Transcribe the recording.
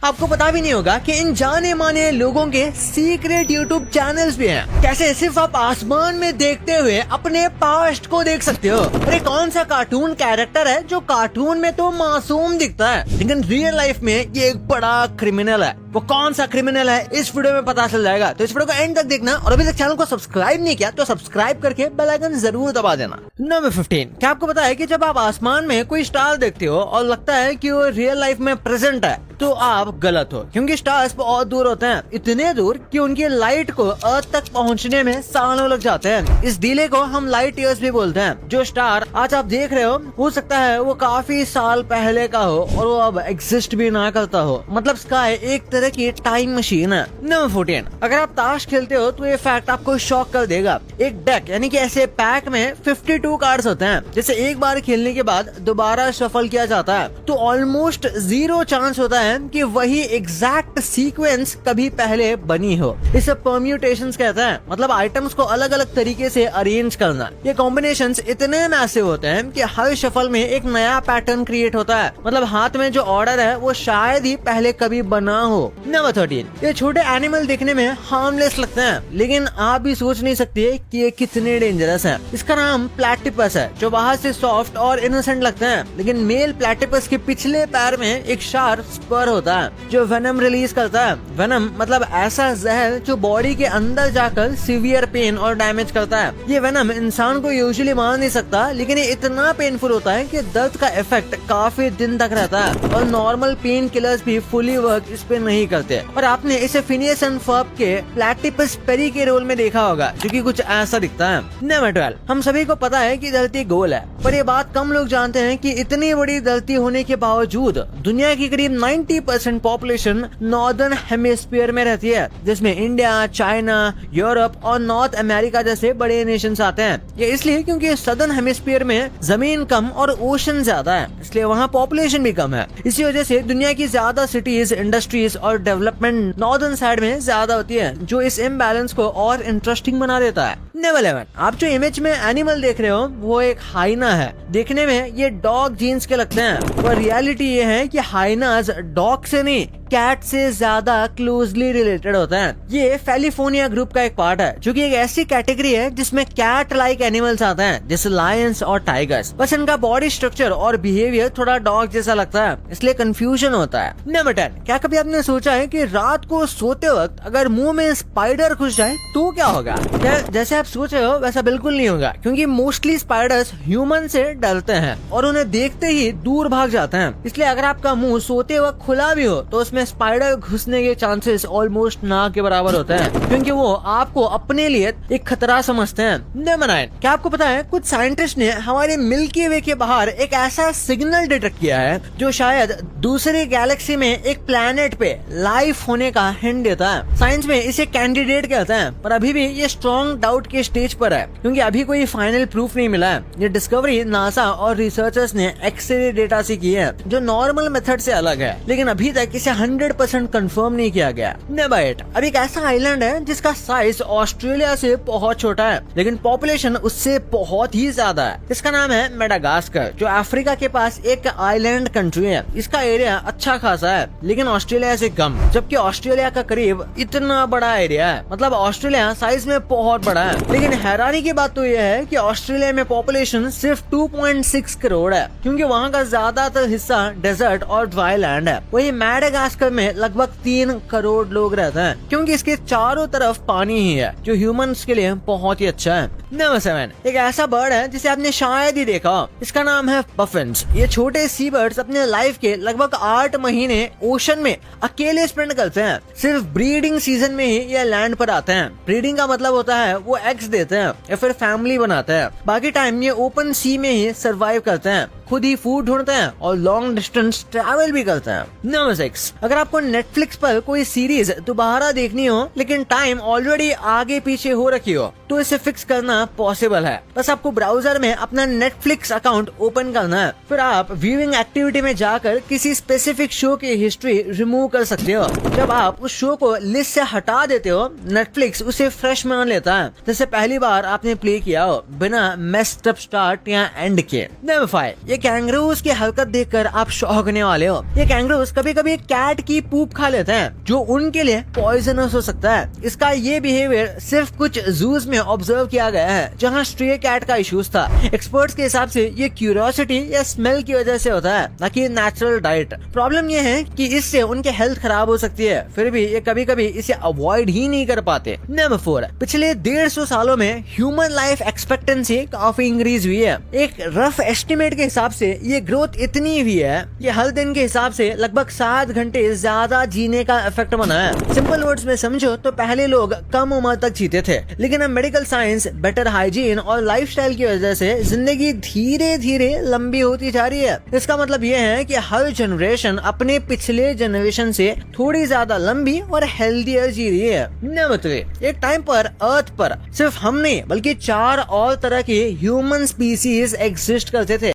आपको पता भी नहीं होगा कि इन जाने माने लोगों के सीक्रेट यूट्यूब चैनल्स भी हैं। कैसे सिर्फ आप आसमान में देखते हुए अपने पास्ट को देख सकते हो। अरे कौन सा कार्टून कैरेक्टर है जो कार्टून में तो मासूम दिखता है लेकिन रियल लाइफ में ये एक बड़ा क्रिमिनल है। वो कौन सा क्रिमिनल है इस वीडियो में पता चल जाएगा, तो इस वीडियो को एंड तक देखना। और अभी तक चैनल को सब्सक्राइब नहीं किया तो सब्सक्राइब करके बेल आइकन जरूर दबा देना। नंबर 15, क्या आपको पता है कि जब आप आसमान में कोई स्टार देखते हो और लगता है कि वो रियल लाइफ में प्रेजेंट है तो आप गलत हो, क्योंकि स्टार्स बहुत दूर होते हैं, इतने दूर कि उनकी लाइट को अर्थ तक पहुंचने में सालों लग जाते हैं। इस डिले को हम लाइट ईयर्स भी बोलते हैं। जो स्टार आज आप देख रहे हो सकता है वो काफी साल पहले का हो और वो अब एग्जिस्ट भी ना करता हो। मतलब स्काई एक तरह की टाइम मशीन है। नंबर 14, अगर आप ताश खेलते हो तो ये फैक्ट आपको शॉक कर देगा। एक डेक यानी कि ऐसे पैक में 52 कार्ड्स होते हैं, जैसे एक बार खेलने के बाद दोबारा शफल किया जाता है तो ऑलमोस्ट 0 चांस होता है कि वही एग्जैक्ट सीक्वेंस कभी पहले बनी हो। इसे परम्यूटेशंस कहते हैं, मतलब आइटम्स को अलग अलग तरीके से अरेंज करना। ये कॉम्बिनेशंस इतने मैसिव होते हैं कि हर शफल में एक नया पैटर्न क्रिएट होता है। मतलब हाथ में जो ऑर्डर है वो शायद ही पहले कभी बना हो। नंबर 13, ये छोटे एनिमल दिखने में हार्मलेस लगते हैं लेकिन आप भी सोच नहीं सकते कि ये कितने डेंजरस हैं। इसका नाम प्लैटिपस है, जो बाहर से सॉफ्ट और इनोसेंट लगते हैं लेकिन मेल प्लैटिपस के पिछले पैर में एक शार्प स्पर होता है जो वेनम रिलीज करता है। वेनम मतलब ऐसा जहर जो बॉडी के अंदर जाकर सीवियर पेन और डैमेज करता है। ये वेनम इंसान को यूजुअली मार नहीं सकता लेकिन ये इतना पेनफुल होता है कि दर्द का इफेक्ट काफी दिन तक रहता है और नॉर्मल पेन किलर्स भी फुली वर्क इस पे नहीं करते। और आपने इसे फिनियस एंड फर्ब के प्लैटिपस पेरी के रोल में देखा होगा जो कि कुछ ऐसा दिखता है। नंबर 12, हम सभी को पता है कि धरती गोल है, पर ये बात कम लोग जानते हैं कि इतनी बड़ी धरती होने के बावजूद दुनिया की करीब 90% पॉपुलेशन नॉर्दर्न हेमिस्फीयर में रहती है, जिसमें इंडिया, चाइना, यूरोप और नॉर्थ अमेरिका जैसे बड़े नेशंस आते हैं। ये इसलिए क्योंकि सदर्न हेमिस्फीयर में जमीन कम और ओशन ज्यादा है, इसलिए वहाँ पॉपुलेशन भी कम है। इसी वजह से दुनिया की ज्यादा सिटीज, इंडस्ट्रीज और डेवलपमेंट नॉर्दर्न साइड में ज्यादा होती है, जो इस इम्बैलेंस को और इंटरेस्टिंग बना देता है। नंबर 11, आप जो इमेज में एनिमल देख रहे हो वो एक हाइना है। देखने में ये डॉग जीन्स के लगते हैं, पर रियलिटी ये है कि हाइनास डॉग से नहीं कैट से ज्यादा क्लोजली रिलेटेड होता है। ये फैलिफोनिया ग्रुप का एक पार्ट है, जो कि एक ऐसी कैटेगरी है जिसमें कैट लाइक एनिमल्स आते हैं जैसे लायंस और टाइगर्स। बस इनका बॉडी स्ट्रक्चर और बिहेवियर थोड़ा डॉग जैसा लगता है, इसलिए कंफ्यूजन होता है। नंबर 10, क्या कभी आपने सोचा है कि रात को सोते वक्त अगर मुंह में स्पाइडर घुस जाए तो क्या होगा? जैसे आप सोच रहे हो वैसा बिल्कुल नहीं होगा, क्योंकि मोस्टली स्पाइडर्स ह्यूमन से डरते हैं और उन्हें देखते ही दूर भाग जाते हैं। इसलिए अगर आपका मुंह सोते वक्त खुला भी हो तो उसमें स्पाइडर घुसने के चांसेस ऑलमोस्ट ना के बराबर होते हैं, क्योंकि वो आपको अपने लिए एक खतरा समझते हैं। नंबर 9, क्या आपको पता है कुछ साइंटिस्ट ने हमारे मिल्की वे के बाहर एक ऐसा सिग्नल डिटेक्ट किया है जो शायद दूसरी गैलेक्सी में एक प्लैनेट पे लाइफ होने का हिंट देता है। साइंस में इसे कैंडिडेट कहते हैं, पर अभी भी ये स्ट्रॉन्ग डाउट के स्टेज पर है, क्योंकि अभी कोई फाइनल प्रूफ नहीं मिला है। ये डिस्कवरी नासा और रिसर्चर्स ने एक्सरे डेटा से की है, जो नॉर्मल मेथड से अलग है, लेकिन अभी तक इसे 100% कंफर्म नहीं किया गया। नंबर 8, अब एक ऐसा आइलैंड है जिसका साइज ऑस्ट्रेलिया से बहुत छोटा है लेकिन पॉपुलेशन उससे बहुत ही ज्यादा है। इसका नाम है मेडागास्कर, जो अफ्रीका के पास एक आइलैंड कंट्री है। इसका एरिया अच्छा खासा है लेकिन ऑस्ट्रेलिया से कम, जबकि ऑस्ट्रेलिया का करीब इतना बड़ा एरिया है। मतलब ऑस्ट्रेलिया साइज में बहुत बड़ा है, लेकिन हैरानी की बात तो यह है कि ऑस्ट्रेलिया में पॉपुलेशन सिर्फ 2.6 करोड़ है, क्योंकि वहाँ का ज्यादातर हिस्सा डेजर्ट और ड्राई लैंड है। वही मेडागास्कर में लगभग 3 करोड़ लोग रहते हैं, क्योंकि इसके चारों तरफ पानी ही है, जो ह्यूमंस के लिए बहुत ही अच्छा है। नंबर 7, एक ऐसा बर्ड है जिसे आपने शायद ही देखा हो। इसका नाम है पफिन्स। ये छोटे सी बर्ड्स अपने लाइफ के लगभग 8 महीने ओशन में अकेले स्पेंड करते हैं। सिर्फ ब्रीडिंग सीजन में ही ये लैंड पर आते हैं। ब्रीडिंग का मतलब होता है वो एग्स देते हैं या फिर फैमिली बनाते हैं। बाकी टाइम ये ओपन सी में ही सरवाइव करते हैं, खुद ही फूड ढूंढते हैं और लॉन्ग डिस्टेंस ट्रैवल भी करते हैं। नंबर 6, अगर आपको नेटफ्लिक्स पर कोई सीरीज दोबारा देखनी हो लेकिन टाइम ऑलरेडी आगे पीछे हो रखी हो तो इसे फिक्स करना पॉसिबल है। बस आपको ब्राउजर में अपना नेटफ्लिक्स अकाउंट ओपन करना है, फिर आप व्यूइंग एक्टिविटी में जाकर किसी स्पेसिफिक शो की हिस्ट्री रिमूव कर सकते हो। जब आप उस शो को लिस्ट से हटा देते हो, नेटफ्लिक्स उसे फ्रेश मान लेता है जैसे पहली बार आपने प्ले किया हो, बिना मेस्ड अप स्टार्ट या एंड के। नंबर 5, ये कैंगरूज की हरकत देखकर आप शौक होने वाले हो। ये कैंगरूज कभी कभी कैट की पूप खा लेते हैं जो उनके लिए पॉइजनस हो सकता है। इसका ये बिहेवियर सिर्फ कुछ जूस में ऑब्जर्व किया गया है जहाँ स्ट्रे कैट का इश्यूज था। एक्सपर्ट्स के हिसाब से ये क्यूरियोसिटी या स्मेल की वजह से होता है, न कि नेचुरल डाइट। प्रॉब्लम ये है कि इससे उनके हेल्थ खराब हो सकती है, फिर भी ये कभी कभी इसे अवॉइड ही नहीं कर पाते। नंबर 4, पिछले 150 सालों में ह्यूमन लाइफ एक्सपेक्टेंसी काफी इंक्रीज हुई है। एक रफ एस्टिमेट के हिसाब से ये ग्रोथ इतनी हुई है कि हर दिन के हिसाब से लगभग 7 घंटे ज्यादा जीने का इफेक्ट बना है। सिंपल वर्ड्स में समझो तो पहले लोग कम उम्र तक जीते थे, लेकिन अब मेडिकल साइंस, बेटर हाइजीन और लाइफस्टाइल की वजह से जिंदगी धीरे धीरे लंबी होती जा रही है। इसका मतलब ये है कि हर जनरेशन अपने पिछले जनरेशन से थोड़ी ज्यादा लंबी और हेल्दियर जी रही है। नंबर 3, एक टाइम पर अर्थ पर सिर्फ हम नहीं बल्कि 4 और तरह के ह्यूमन स्पीसीज एग्जिस्ट करते थे।